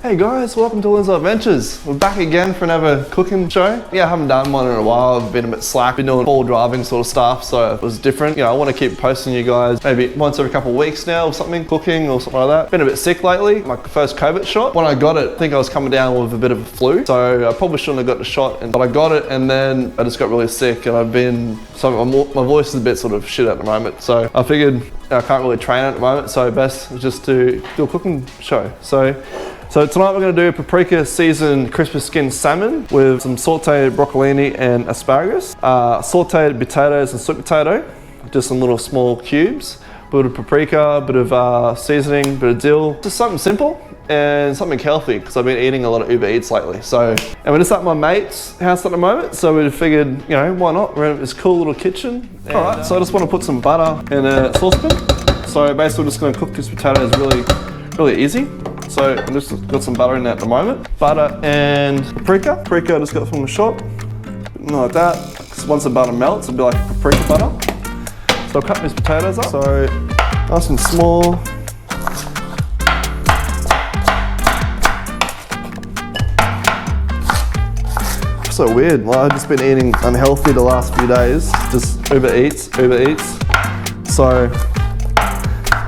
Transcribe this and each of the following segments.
Hey guys, welcome to Lynn's Adventures. We're back again for another cooking show. Yeah, I haven't done one in a while. I've been a bit slack. Been doing all driving sort of stuff, so it was different. You know, I want to keep posting you guys maybe once every couple of weeks now or something, cooking or something like that. Been a bit sick lately. My first COVID shot. When I got it, I think I was coming down with a bit of a flu, so I probably shouldn't have got the shot, but I got it and then I just got really sick and I've been, so my voice is a bit sort of shit at the moment. So I figured I can't really train at the moment, so best just to do a cooking show. So tonight we're going to do paprika seasoned crispy skinned salmon with some sauteed broccolini and asparagus, sauteed potatoes and sweet potato, just some little small cubes, a bit of paprika, a bit of seasoning, a bit of dill, just something simple and something healthy because I've been eating a lot of Uber Eats lately. And we're just at my mate's house at the moment, so we figured, you know, why not? We're in this cool little kitchen. All right, so I just want to put some butter in a saucepan. So basically we're just going to cook these potatoes really easy. So I just got some butter in there at the moment. Butter and paprika. Paprika I just got from the shop. Like that. Because once the butter melts, it'll be like paprika butter. So I'll cut these potatoes up. So nice and small. So weird. Well, I've just been eating unhealthy the last few days. Just Uber Eats. So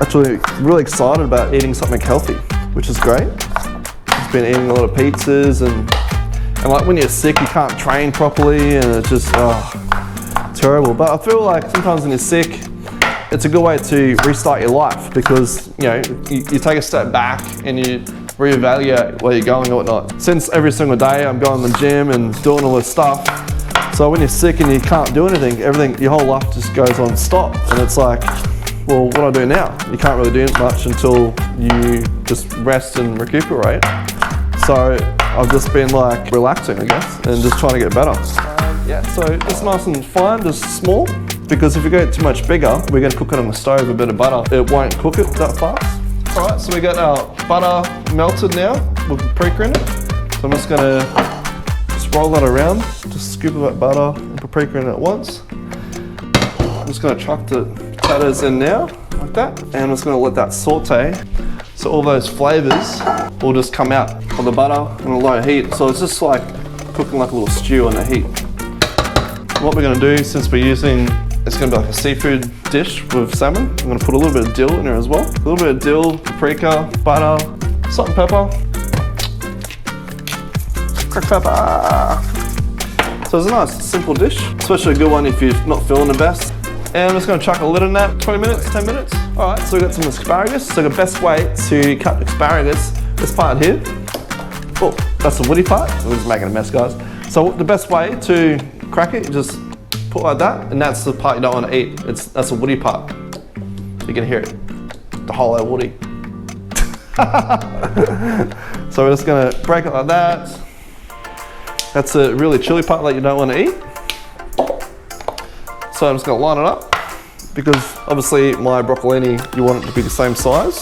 actually really excited about eating something healthy, which is great. Just been eating a lot of pizzas and like when you're sick you can't train properly and it's just terrible. But I feel like sometimes when you're sick it's a good way to restart your life because you know you take a step back and you reevaluate where you're going and whatnot. Since every single day I'm going to the gym and doing all this stuff, so when you're sick and you can't do anything, your whole life just goes on stop and it's like, well, what do I do now? You can't really do much until you just rest and recuperate. So I've just been like relaxing, I guess, and just trying to get better. Yeah, so it's nice and fine, just small, because if you go too much bigger, we're gonna cook it on the stove with a bit of butter. It won't cook it that fast. All right, so we got our butter melted now with paprika in it. So I'm just gonna just roll that around, just scoop of that butter and paprika in it at once. I'm just gonna chuck the potatoes in now, like that, and I'm just going to let that saute, so all those flavors will just come out of the butter on a low heat. So it's just like cooking like a little stew on the heat. What we're going to do, since we're using, it's going to be like a seafood dish with salmon, I'm going to put a little bit of dill in there as well. A little bit of dill, paprika, butter, salt and pepper, cracked pepper. So it's a nice simple dish, especially a good one if you're not feeling the best. And I'm just going to chuck a lid on that, 20 minutes, 10 minutes. All right, so we've got some asparagus. So the best way to cut asparagus, this part here. Oh, that's the woody part. We're just making a mess, guys. So the best way to crack it, you just put like that, and that's the part you don't want to eat. That's the woody part. You can hear it, the hollow woody. So we're just going to break it like that. That's a really chilly part that you don't want to eat. So I'm just going to line it up because obviously my broccolini, you want it to be the same size.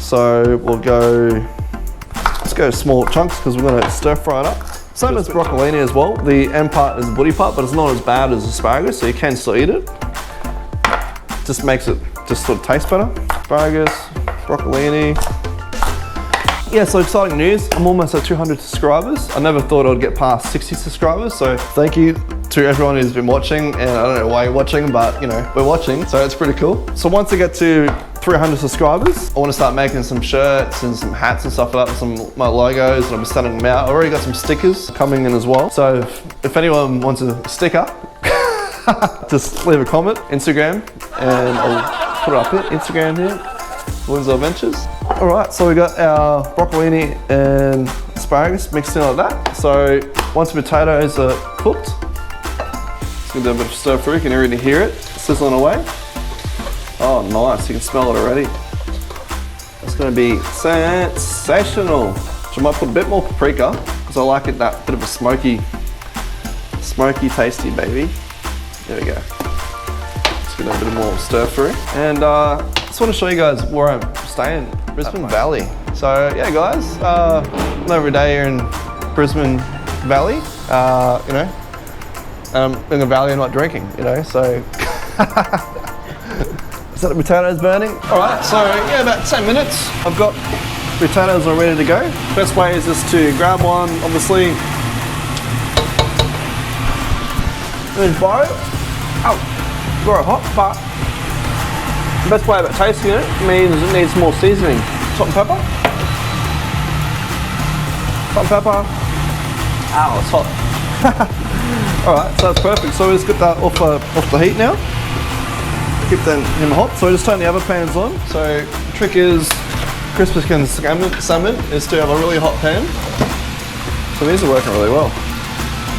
So we'll let's go small chunks because we're going to stir fry it up. Same as broccolini as well. The end part is the woody part, but it's not as bad as asparagus, so you can still eat it. Just makes it just sort of taste better. Asparagus, broccolini. Yeah, so exciting news. I'm almost at 200 subscribers. I never thought I'd get past 60 subscribers, so thank you to everyone who's been watching, and I don't know why you're watching, but you know, we're watching, so it's pretty cool. So once I get to 300 subscribers, I want to start making some shirts and some hats and stuff like that, some my logos, and I'll be sending them out. I've already got some stickers coming in as well. So if anyone wants a sticker, just leave a comment, Instagram, and I'll put it up here, Instagram here, Lynn's Adventures. All right, so we got our broccolini and asparagus mixed in like that. So once the potatoes are cooked, just gonna do a bit of stir fry. You can already hear it sizzling away. Oh, nice, you can smell it already. It's gonna be sensational. So I might put a bit more paprika because I like it that bit of a smoky, tasty baby. There we go. Just gonna do a bit more stir fry. And just want to show you guys where I'm staying, Brisbane Valley. So yeah guys, every day here in Brisbane Valley, you know, in the valley and not drinking, you know, so. Is that the potatoes burning? All right, so yeah, about 10 minutes. I've got potatoes all ready to go. Best way is just to grab one, obviously. And then fry it. Oh, very hot, but the best way about tasting it means it needs more seasoning. Salt and pepper. Salt and pepper. Ow, it's hot. Alright, so that's perfect. So we just get that off the heat now. Keep them hot. So we just turn the other pans on. So the trick is, crispy skin salmon is to have a really hot pan. So these are working really well.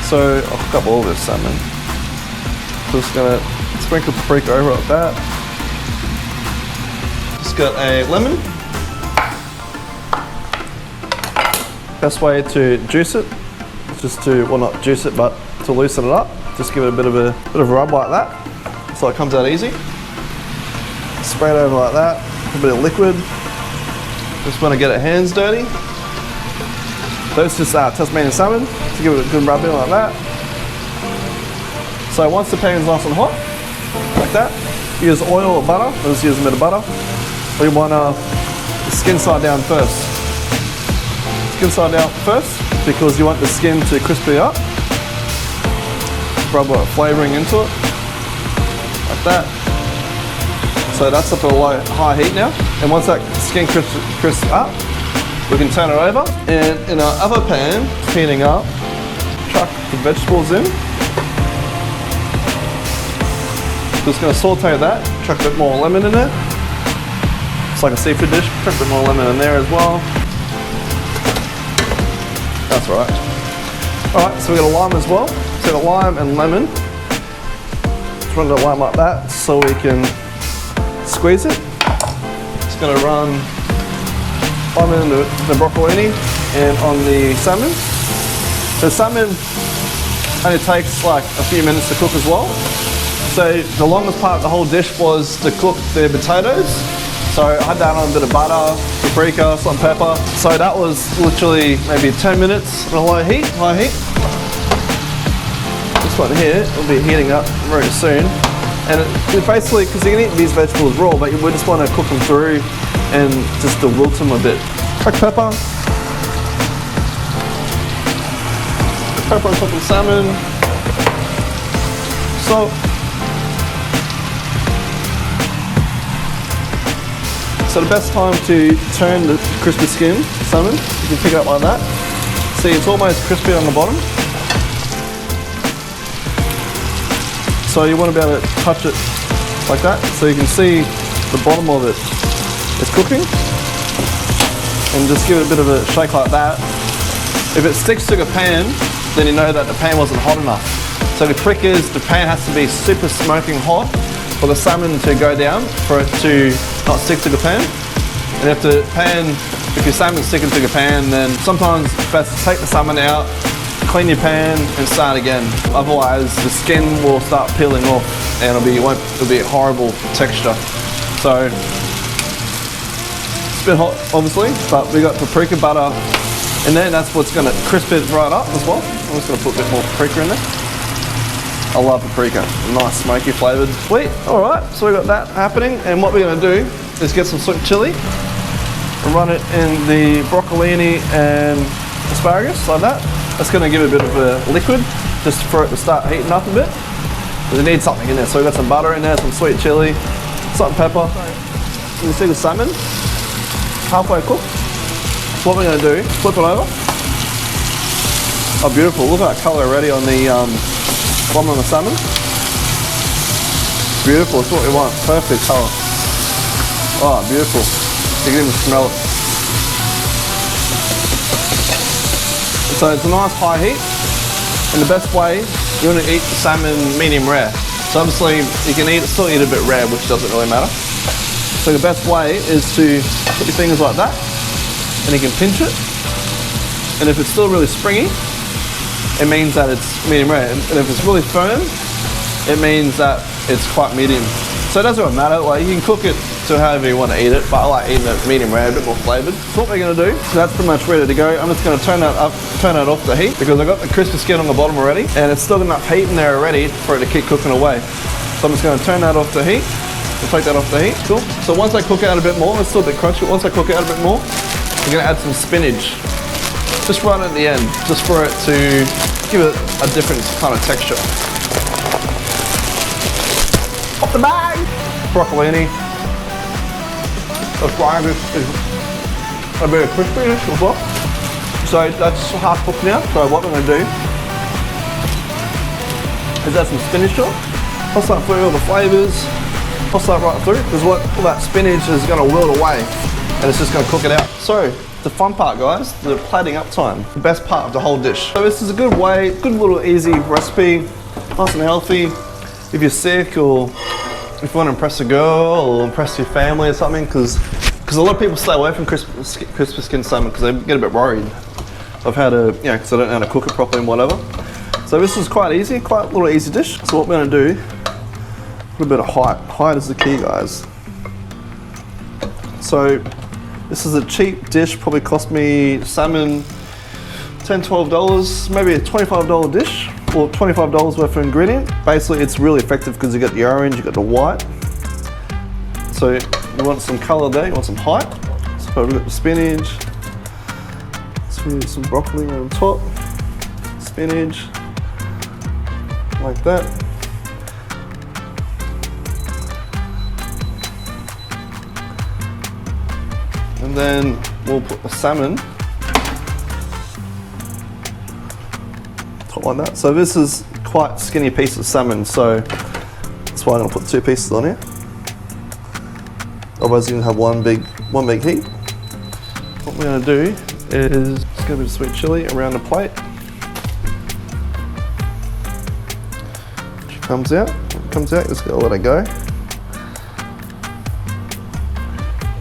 So I'll cook up all this salmon. Just gonna sprinkle paprika over like that. Just got a lemon. Best way to juice it is just to, well not juice it, but to loosen it up. Just give it a bit of a rub like that, so it comes out easy. Spray it over like that, a bit of liquid. Just want to get our hands dirty. So it's just Tasmanian salmon, to give it a good rub in like that. So once the pan's nice and hot, like that, use oil or butter. I'll just use a bit of butter. We want to skin side down first. Skin side down first, because you want the skin to crispy up. Rub a flavouring into it, like that. So that's up to high heat now. And once that skin crisps up, we can turn it over. And in our other pan, heating up, chuck the vegetables in. Just going to saute that, chuck a bit more lemon in there. It's like a seafood dish, chuck a bit more lemon in there as well. That's right. Alright, so we got a lime as well. So the lime and lemon. Just run the lime like that so we can squeeze it. Just going to run lemon into the broccolini and on the salmon. The salmon only takes like a few minutes to cook as well. So the longest part of the whole dish was to cook the potatoes. So I had that on a bit of butter, paprika, salt and pepper. So that was literally maybe 10 minutes on a low heat. This one here will be heating up very soon. And it basically, because you can eat these vegetables raw, but we just want to cook them through and just to wilt them a bit. Cracked pepper. Pepper on top of the salmon. Salt. So the best time to turn the crispy skin salmon, you can pick it up like that. See, it's almost crispy on the bottom. So you want to be able to touch it like that, so you can see the bottom of it is cooking. And just give it a bit of a shake like that. If it sticks to the pan, then you know that the pan wasn't hot enough. So the trick is the pan has to be super smoking hot for the salmon to go down, for it to not stick to the pan. And if your salmon's sticking to the pan, then sometimes it's best to take the salmon out, clean your pan and start again. Otherwise the skin will start peeling off and it'll be a horrible texture. So it's a bit hot obviously, but we got paprika butter in there, and that's what's gonna crisp it right up as well. I'm just gonna put a bit more paprika in there. I love paprika, nice smoky flavoured. Sweet, all right, so we got that happening, and what we're gonna do is get some sweet chilli and run it in the broccolini and asparagus, like that. That's gonna give it a bit of a liquid, just for it to start heating up a bit. But it needs something in there, so we've got some butter in there, some sweet chilli, salt and pepper. You can see the salmon, halfway cooked. So what we're gonna do, flip it over. Oh, beautiful, look at that colour already on the bottom of the salmon. Beautiful, it's what we want, perfect colour. Oh, beautiful. You can even smell it. So it's a nice high heat, and the best way, you want to eat the salmon medium rare. So obviously you can still eat a bit rare, which doesn't really matter. So the best way is to put your fingers like that, and you can pinch it. And if it's still really springy, it means that it's medium rare. And if it's really firm, it means that it's quite medium. So it doesn't really matter, like you can cook it to however you want to eat it, but I like eating it medium rare, a bit more flavoured. So what we're going to do, so that's pretty much ready to go. I'm just going to turn that off the heat because I've got the crispy skin on the bottom already, and it's still got enough heat in there already for it to keep cooking away. So I'm just going to turn that off the heat. We'll take that off the heat, cool. So once I cook out a bit more, it's still a bit crunchy, but once I cook out a bit more, we're going to add some spinach. Just right at the end, just for it to give it a different kind of texture. Off the bag! Broccolini. The frying is a bit of crispiness as well. So that's half cooked now. So what we're going to do is add some spinach to it. Toss that through all the flavours. Toss that right through, because all that spinach is going to wilt away and it's just going to cook it out. So the fun part, guys, the plating up time, the best part of the whole dish. So this is a good way, good little easy recipe, nice and healthy. If you're sick or if you want to impress a girl or impress your family or something, because a lot of people stay away from crispy skin salmon because they get a bit worried of how to, you know, because they don't know how to cook it properly and whatever. So this is quite easy, quite a little easy dish. So what we're going to do, a little bit of height. Height is the key, guys. So this is a cheap dish, probably cost me salmon $10, $12, maybe a $25 dish. Or $25 worth of ingredient. Basically, it's really effective because you got the orange, you got the white. So you want some color there, you want some height. So we've got the spinach, some broccoli on top, spinach, like that. And then we'll put the salmon like that. So this is quite skinny piece of salmon, so that's why I'm going to put 2 pieces on here. Otherwise you're going to have one big heap. What we're going to do is just get a bit of sweet chili around the plate. It comes out, just got to let it go.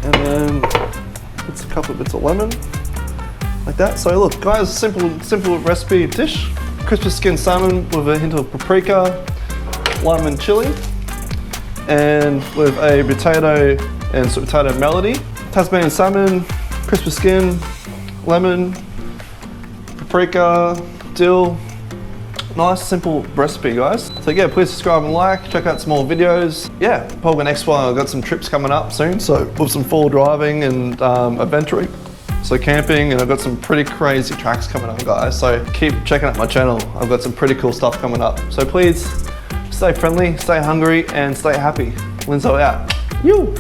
And then it's a couple of bits of lemon, like that. So look guys, simple recipe dish. Crispy skin salmon with a hint of paprika, lime and chili, and with a potato and sweet potato melody. Tasmanian salmon, crispy skin, lemon, paprika, dill. Nice simple recipe, guys. So yeah, please subscribe and like, check out some more videos. Yeah, probably next one, I've got some trips coming up soon, so with some fall driving and adventuring. So camping, and I've got some pretty crazy tracks coming up, guys. So keep checking out my channel. I've got some pretty cool stuff coming up. So please stay friendly, stay hungry, and stay happy. Linzo out. You.